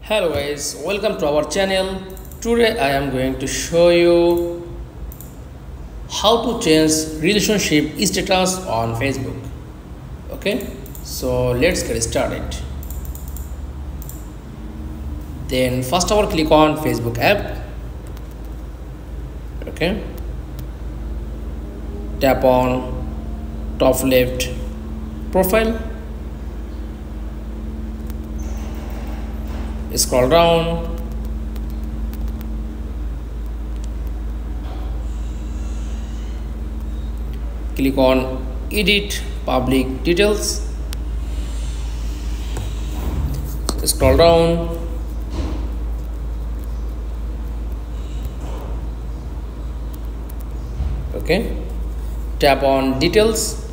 Hello guys, welcome to our channel. Today I am going to show you how to change relationship status on Facebook. Okay, so let's get started. Then first of all click on Facebook app. Okay, tap on top left profile, scroll down, click on edit public details, scroll down, okay, tap on details,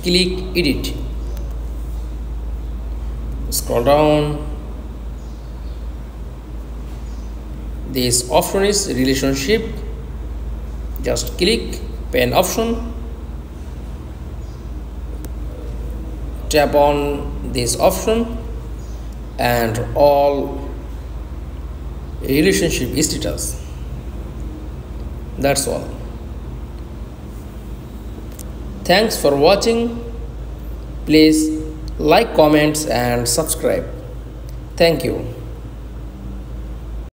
click edit, scroll down. This option is relationship. Just click pen option, tap on this option and all relationship status. That's all. Thanks for watching. Please like, comments and subscribe. Thank you.